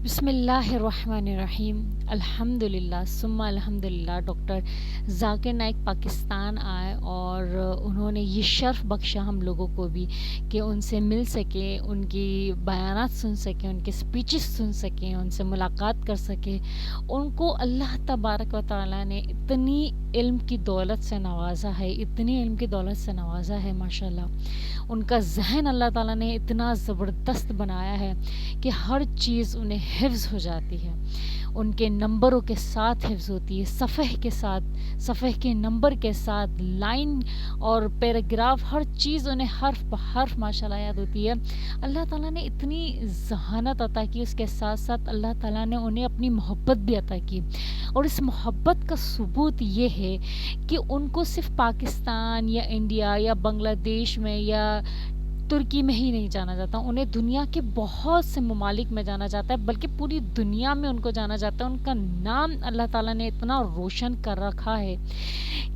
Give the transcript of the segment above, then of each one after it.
بسم اللہ الرحمن الرحیم، الحمدللہ ثم الحمدللہ۔ ڈاکٹر ذاکر نائک پاکستان آئے اور انہوں نے یہ شرف بخشا ہم لوگوں کو بھی کہ ان سے مل سکیں، ان کی بیانات سن سکیں، ان کے سپیچز سن سکیں، ان سے ملاقات کر سکیں۔ ان کو اللہ تبارک و تعالیٰ نے اتنی علم کی دولت سے نوازا ہے، اتنی علم کی دولت سے نوازا ہے ماشاءاللہ۔ ان کا ذہن اللہ تعالیٰ نے اتنا زبردست بنایا ہے کہ ہر چیز انہیں حفظ ہو جاتی ہے، ان کے نمبروں کے ساتھ حفظ ہوتی ہے، صفحے کے ساتھ، صفحے کے نمبر کے ساتھ، لائن اور پیراگراف، ہر چیز انہیں حرف بحرف ماشاءاللہ یاد ہوتی ہے۔ اللہ تعالیٰ نے اتنی ذہانت عطا کی، اس کے ساتھ ساتھ اللہ تعالیٰ نے انہیں اپنی محبت بھی عطا کی، اور اس محبت کا ثبوت یہ ہے کہ ان کو صرف پاکستان یا انڈیا یا بنگلہ دیش میں یا ترکی میں ہی نہیں جانا جاتا، انہیں دنیا کے بہت سے ممالک میں جانا جاتا ہے، بلکہ پوری دنیا میں ان کو جانا جاتا ہے۔ ان کا نام اللہ تعالیٰ نے اتنا روشن کر رکھا ہے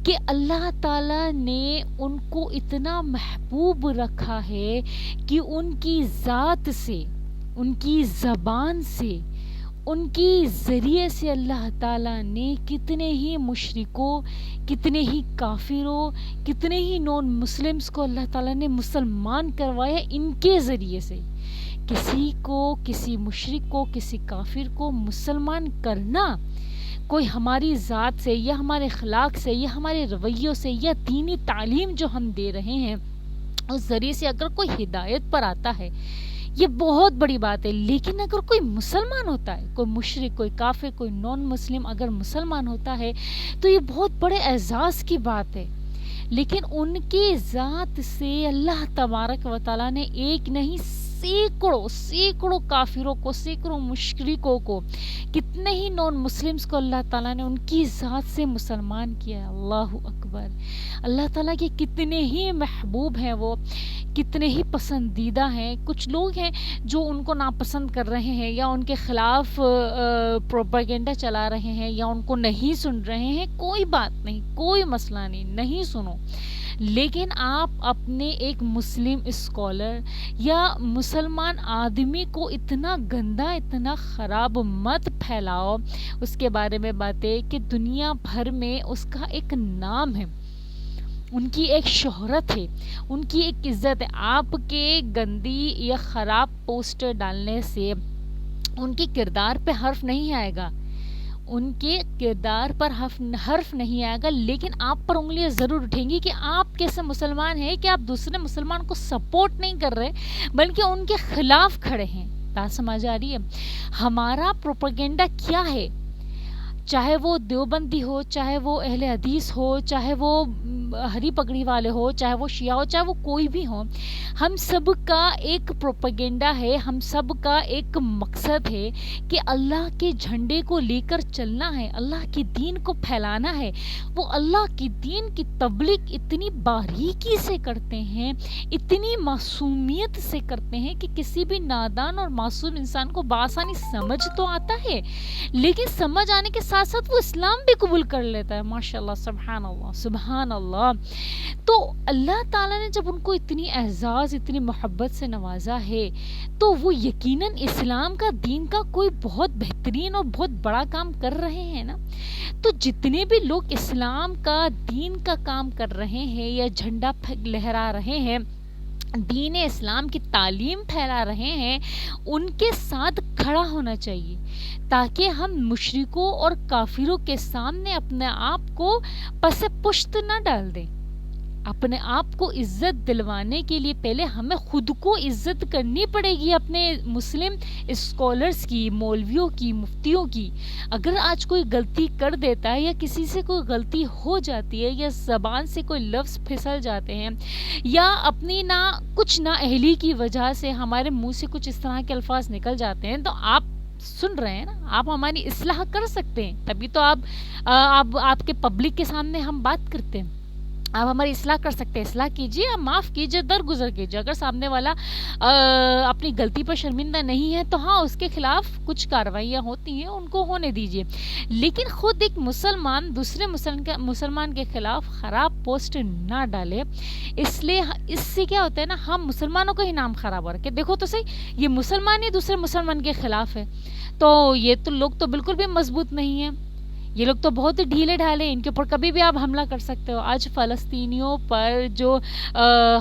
کہ اللہ تعالیٰ نے ان کو اتنا محبوب رکھا ہے کہ ان کی ذات سے، ان کی زبان سے، ان کی ذریعے سے اللہ تعالیٰ نے کتنے ہی مشرکوں، کتنے ہی کافروں، کتنے ہی نون مسلمز کو اللہ تعالیٰ نے مسلمان کروایا ان کے ذریعے سے۔ کسی کو، کسی مشرک کو، کسی کافر کو مسلمان کرنا کوئی ہماری ذات سے یا ہمارے اخلاق سے یا ہمارے رویوں سے یا دینی تعلیم جو ہم دے رہے ہیں اس ذریعے سے اگر کوئی ہدایت پر آتا ہے یہ بہت بڑی بات ہے، لیکن اگر کوئی مسلمان ہوتا ہے، کوئی مشرک، کوئی کافر، کوئی نون مسلم اگر مسلمان ہوتا ہے تو یہ بہت بڑے اعزاز کی بات ہے۔ لیکن ان کی ذات سے اللہ تبارک و تعالیٰ نے ایک نہیں سینکڑوں کافروں کو، سینکڑوں مشرکوں کو، کتنے ہی نون مسلمز کو اللہ تعالیٰ نے ان کی ذات سے مسلمان کیا۔ اللہ اکبر! اللہ تعالیٰ کے کتنے ہی محبوب ہیں، وہ کتنے ہی پسندیدہ ہیں۔ کچھ لوگ ہیں جو ان کو ناپسند کر رہے ہیں یا ان کے خلاف پروپیگنڈا چلا رہے ہیں یا ان کو نہیں سن رہے ہیں، کوئی بات نہیں، کوئی مسئلہ نہیں سنو، لیکن آپ اپنے ایک مسلم اسکالر یا مسلمان آدمی کو اتنا گندا، اتنا خراب مت پھیلاؤ اس کے بارے میں باتیں کہ دنیا بھر میں اس کا ایک نام ہے، ان کی ایک شہرت ہے، ان کی ایک عزت ہے۔ آپ کے گندی یا خراب پوسٹر ڈالنے سے ان کے کردار پہ حرف نہیں آئے گا، ان کے کردار پر حرف نہیں آئے گا، لیکن آپ پر انگلیاں ضرور اٹھیں گی کہ آپ کیسے مسلمان ہیں کہ آپ دوسرے مسلمان کو سپورٹ نہیں کر رہے بلکہ ان کے خلاف کھڑے ہیں۔ بات سمجھ آ رہی ہے؟ ہمارا پروپیگنڈا کیا ہے؟ چاہے وہ دیوبندی ہو، چاہے وہ اہل حدیث ہو، چاہے وہ ہری پگڑی والے ہو، چاہے وہ شیعہ ہو، چاہے وہ کوئی بھی ہو، ہم سب کا ایک پروپیگنڈا ہے، ہم سب کا ایک مقصد ہے کہ اللہ کے جھنڈے کو لے کر چلنا ہے، اللہ کے دین کو پھیلانا ہے۔ وہ اللہ کے دین کی تبلیغ اتنی باریکی سے کرتے ہیں، اتنی معصومیت سے کرتے ہیں کہ کسی بھی نادان اور معصوم انسان کو بآسانی سمجھ تو آتا ہے، لیکن سمجھ آنے کے ساتھ ساتھ وہ اسلام بھی قبول کر لیتا ہے۔ ماشاءاللہ، سبحان اللہ، سبحان اللہ۔ تو اللہ تعالیٰ نے جب ان کو اتنی اعزاز، اتنی محبت سے نوازا ہے تو وہ یقیناً اسلام کا، دین کا کوئی بہت بہترین اور بہت بڑا کام کر رہے ہیں نا۔ تو جتنے بھی لوگ اسلام کا، دین کا کام کر رہے ہیں یا جھنڈا لہرا رہے ہیں، دین اسلام کی تعلیم پھیلا رہے ہیں، ان کے ساتھ کھڑا ہونا چاہیے تاکہ ہم مشرکوں اور کافروں کے سامنے اپنے آپ کو پس پشت نہ ڈال دیں۔ اپنے آپ کو عزت دلوانے کے لیے پہلے ہمیں خود کو عزت کرنی پڑے گی، اپنے مسلم اسکالرز کی، مولویوں کی، مفتیوں کی۔ اگر آج کوئی غلطی کر دیتا ہے یا کسی سے کوئی غلطی ہو جاتی ہے یا زبان سے کوئی لفظ پھسل جاتے ہیں یا اپنی کچھ نا اہلی کی وجہ سے ہمارے منہ سے کچھ اس طرح کے الفاظ نکل جاتے ہیں تو آپ سن رہے ہیں نا، آپ ہماری اصلاح کر سکتے ہیں، تبھی تو آپ کے پبلک کے سامنے ہم بات کرتے ہیں۔ آپ ہماری اصلاح کر سکتے ہیں، اصلاح کیجیے، آپ معاف کیجیے، درگزر کیجیے. اگر سامنے والا اپنی غلطی پر شرمندہ نہیں ہے تو ہاں اس کے خلاف کچھ کارروائیاں ہوتی ہیں، ان کو ہونے دیجیے. لیکن خود ایک مسلمان دوسرے مسلمان کے خلاف خراب پوسٹ نہ ڈالے. اس سے کیا ہوتا ہے نا، ہم مسلمانوں کا ہی نام خراب ہو رہا ہے. دیکھو تو صحیح، یہ مسلمان ہی دوسرے مسلمان کے خلاف ہے، تو یہ تو لوگ تو بالکل بھی مضبوط نہیں ہیں، یہ لوگ تو بہت ہی ڈھیلے ڈھالے ہیں، ان کے اوپر کبھی بھی آپ حملہ کر سکتے ہو. آج فلسطینیوں پر جو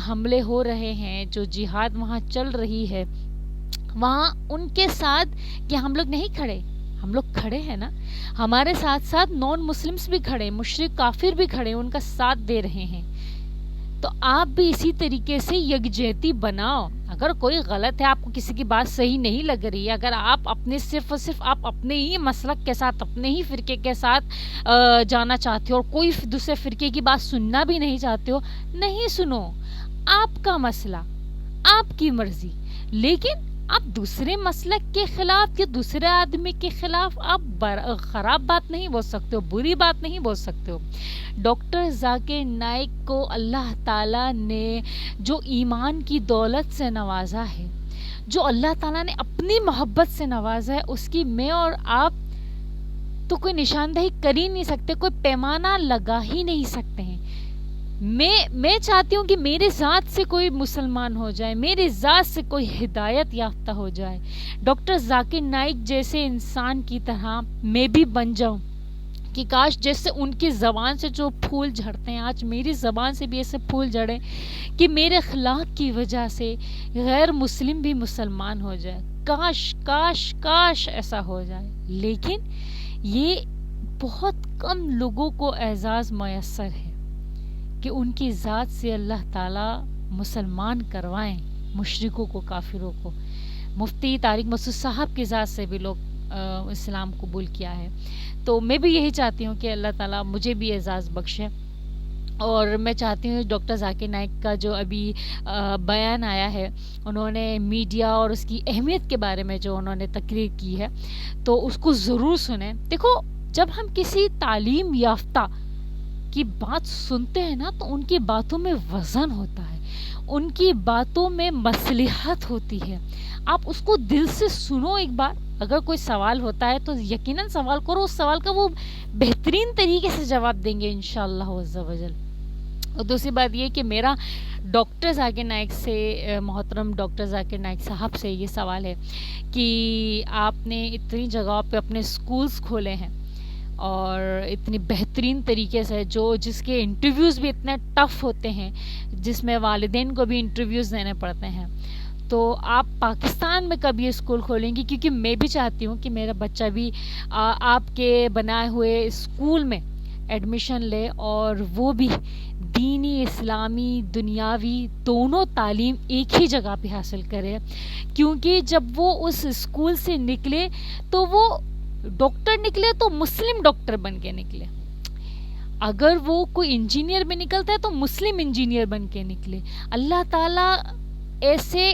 حملے ہو رہے ہیں، جو جہاد وہاں چل رہی ہے، وہاں ان کے ساتھ کیا ہم لوگ نہیں کھڑے؟ ہم لوگ کھڑے ہیں نا. ہمارے ساتھ ساتھ نان مسلمس بھی کھڑے ہیں، مشرک کافر بھی کھڑے ہیں، ان کا ساتھ دے رہے ہیں. تو آپ بھی اسی طریقے سے یکجہتی بناؤ. اگر کوئی غلط ہے، آپ کو کسی کی بات صحیح نہیں لگ رہی ہے، اگر آپ اپنے صرف اور صرف آپ اپنے ہی مسلک کے ساتھ، اپنے ہی فرقے کے ساتھ جانا چاہتے ہو اور کوئی دوسرے فرقے کی بات سننا بھی نہیں چاہتے ہو، نہیں سنو، آپ کا مسئلہ، آپ کی مرضی. لیکن آپ دوسرے مسلک کے خلاف یا دوسرے آدمی کے خلاف آپ خراب بات نہیں بول سکتے ہو، بری بات نہیں بول سکتے ہو. ڈاکٹر ذاکر نائک کو اللہ تعالیٰ نے جو ایمان کی دولت سے نوازا ہے، جو اللہ تعالیٰ نے اپنی محبت سے نوازا ہے، اس کی میں اور آپ تو کوئی نشاندہی کر ہی نہیں سکتے، کوئی پیمانہ لگا ہی نہیں سکتے ہیں. میں چاہتی ہوں کہ میرے ذات سے کوئی مسلمان ہو جائے، میرے ذات سے کوئی ہدایت یافتہ ہو جائے، ڈاکٹر ذاکر نائک جیسے انسان کی طرح میں بھی بن جاؤں، کہ کاش جیسے ان کی زبان سے جو پھول جھڑتے ہیں، آج میری زبان سے بھی ایسے پھول جھڑیں کہ میرے اخلاق کی وجہ سے غیر مسلم بھی مسلمان ہو جائے. کاش کاش کاش ایسا ہو جائے. لیکن یہ بہت کم لوگوں کو اعزاز میسر ہے کہ ان کی ذات سے اللہ تعالیٰ مسلمان کروائیں مشرکوں کو، کافروں کو. مفتی طارق مسعود صاحب کی ذات سے بھی لوگ اسلام قبول کیا ہے. تو میں بھی یہی چاہتی ہوں کہ اللہ تعالیٰ مجھے بھی اعزاز بخشے. اور میں چاہتی ہوں ڈاکٹر ذاکر نائک کا جو ابھی بیان آیا ہے، انہوں نے میڈیا اور اس کی اہمیت کے بارے میں جو انہوں نے تقریر کی ہے، تو اس کو ضرور سنیں. دیکھو، جب ہم کسی تعلیم یافتہ کی بات سنتے ہیں نا، تو ان کی باتوں میں وزن ہوتا ہے، ان کی باتوں میں مصلحت ہوتی ہے. آپ اس کو دل سے سنو ایک بار. اگر کوئی سوال ہوتا ہے تو یقیناً سوال کرو، اس سوال کا وہ بہترین طریقے سے جواب دیں گے انشاءاللہ عز و جل. اور دوسری بات یہ کہ میرا ڈاکٹر ذاکر نائک سے، محترم ڈاکٹر ذاکر نائک صاحب سے یہ سوال ہے کہ آپ نے اتنی جگہوں پہ اپنے سکولز کھولے ہیں اور اتنی بہترین طریقے سے، جس کے انٹرویوز بھی اتنے ٹف ہوتے ہیں، جس میں والدین کو بھی انٹرویوز دینے پڑتے ہیں، تو آپ پاکستان میں کب یہ اسکول کھولیں گی؟ کیونکہ میں بھی چاہتی ہوں کہ میرا بچہ بھی آپ کے بنائے ہوئے اسکول میں ایڈمیشن لے، اور وہ بھی دینی، اسلامی، دنیاوی دونوں تعلیم ایک ہی جگہ پہ حاصل کرے. کیونکہ جب وہ اس اسکول سے نکلے تو وہ ڈاکٹر نکلے تو مسلم ڈاکٹر بن کے نکلے، اگر وہ کوئی انجینئر میں نکلتا ہے تو مسلم انجینئر بن کے نکلے. اللہ تعالیٰ ایسے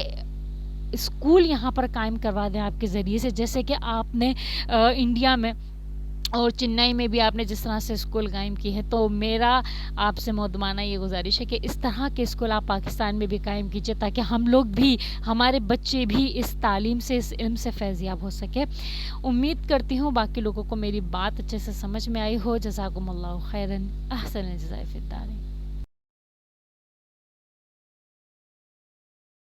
اسکول یہاں پر قائم کروا دیں آپ کے ذریعے سے، جیسے کہ آپ نے انڈیا میں اور چنئی میں بھی آپ نے جس طرح سے اسکول قائم کی ہے. تو میرا آپ سے مودمانہ یہ گزارش ہے کہ اس طرح کے اسکول آپ پاکستان میں بھی قائم کیجیے، تاکہ ہم لوگ بھی، ہمارے بچے بھی اس تعلیم سے، اس علم سے فیضیاب ہو سکے. امید کرتی ہوں باقی لوگوں کو میری بات اچھے سے سمجھ میں آئی ہو. جزاکم اللہ خیراً، احسن الجزاء فی الدارین.